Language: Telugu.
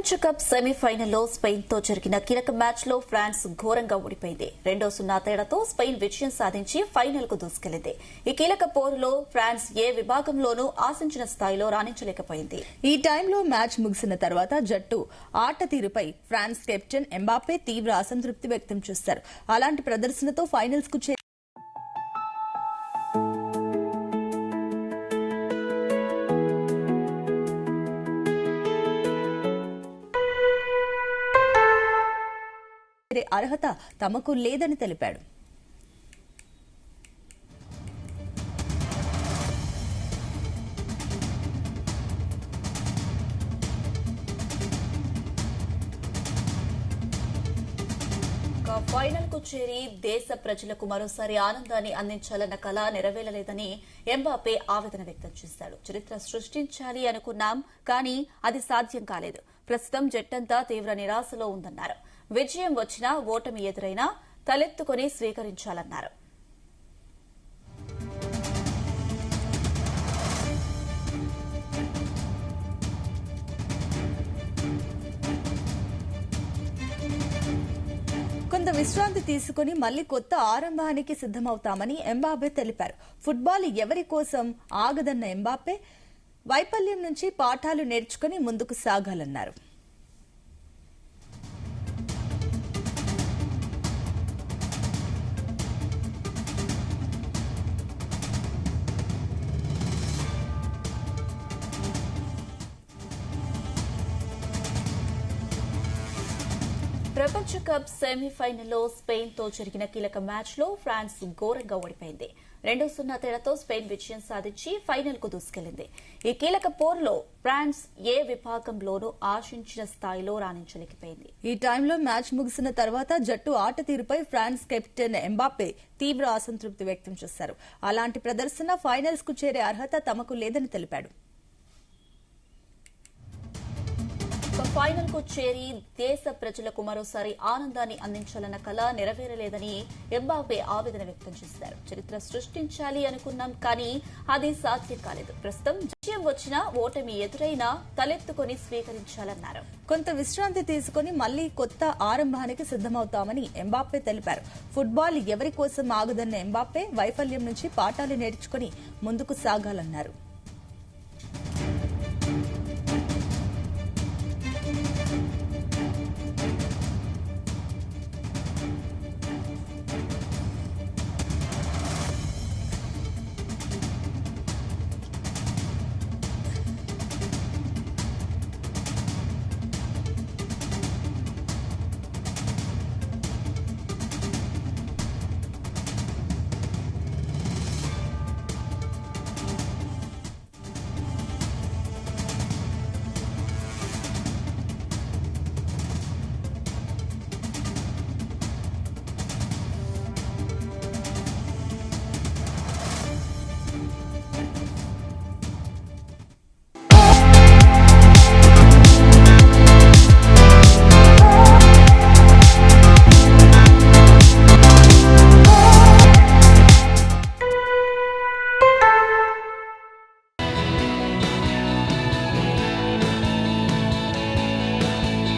ప్రపంచ కప్ సెమీఫైనల్లో స్పెయిన్ తో జరిగిన కీలక మ్యాచ్ లో ఫ్రాన్స్ ఘోరంగా ఓడిపోయింది. 2-0 తేడాతో స్పెయిన్ విజయం సాధించి ఫైనల్ కు దూసుకెళ్లింది. ఈ కీలక పోరులో ఫ్రాన్స్ ఏ విభాగంలోనూ ఆశించిన స్థాయిలో రాణించలేకపోయింది. ఈ టైంలో మ్యాచ్ ముగిసిన తర్వాత జట్టు ఆట తీరుపై ఫ్రాన్స్ కెప్టెన్ ఎంబాపే తీవ్ర అసంతృప్తి వ్యక్తం చేశారు. అలాంటి ప్రదర్శనతో ఫైనల్స్ కు అర్హత తమకు లేదని తెలిపాడు. ఫైనల్ కు చేరి దేశ ప్రజలకు మరోసారి ఆనందాన్ని అందించాలన్న కల నెరవేరలేదని ఎంబాపే ఆవేదన వ్యక్తం చేశాడు. చరిత్ర సృష్టించాలి అనుకున్నాం, కానీ అది సాధ్యం కాలేదు. ప్రస్తుతం జట్టంతా తీవ్ర నిరాశలో ఉందన్నారు. విజయం వచ్చినా ఓటమి ఎదురైనా తలెత్తుకుని స్వీకరించాలన్నారు. కొంత విశ్రాంతి తీసుకుని మళ్లీ కొత్త ఆరంభానికి సిద్దమవుతామని ఎంబాపే తెలిపారు. ఫుట్బాల్ ఎవరి కోసం ఆగదన్న ఎంబాపే వైఫల్యం నుంచి పాఠాలు నేర్చుకుని ముందుకు సాగాలన్నారు. ప్రపంచ కప్ సెమీఫైనల్లో స్పెయిన్ తో జరిగిన కీలక మ్యాచ్ లో ఫ్రాన్స్ ఘోరంగా ఓడిపోయింది. 2-0 తేడాతో స్పెయిన్ విజయం సాధించి ఫైనల్ కు దూసుకెళ్లింది. ఈ కీలక పోరులో ఫ్రాన్స్ ఏ విభాగంలోనూ ఆశించిన స్థాయిలో రాణించలేకపోయింది. ఈ టైంలో మ్యాచ్ ముగిసిన తర్వాత జట్టు ఆట తీరుపై ఫ్రాన్స్ కెప్టెన్ ఎంబాపే తీవ్ర అసంతృప్తి వ్యక్తం చేశారు. అలాంటి ప్రదర్శన ఫైనల్స్ కు చేరే అర్హత తమకు లేదని తెలిపాడు. ఫైనల్ కు చేరి దేశ ప్రజలకు మరోసారి ఆనందాన్ని అందించాలన్న కల నెరవేరలేదని ఎంబాపే ఆవేదన వ్యక్తం చేశారు. చరిత్ర సృష్టించాలి అనుకున్నాం, కానీ అది సాధ్యం కాలేదు. ప్రస్తుతం విజయం వచ్చినా ఓటమి ఎదురైనా తలెత్తుకుని స్వీకరించాలన్నారు. కొంత విశ్రాంతి తీసుకుని మళ్లీ కొత్త ఆరంభానికి సిద్దమవుతామని ఎంబాపే తెలిపారు. ఫుట్బాల్ ఎవరి కోసం ఆగదన్న ఎంబాపే వైఫల్యం నుంచి పాఠాలు నేర్చుకుని ముందుకు సాగాలన్నారు.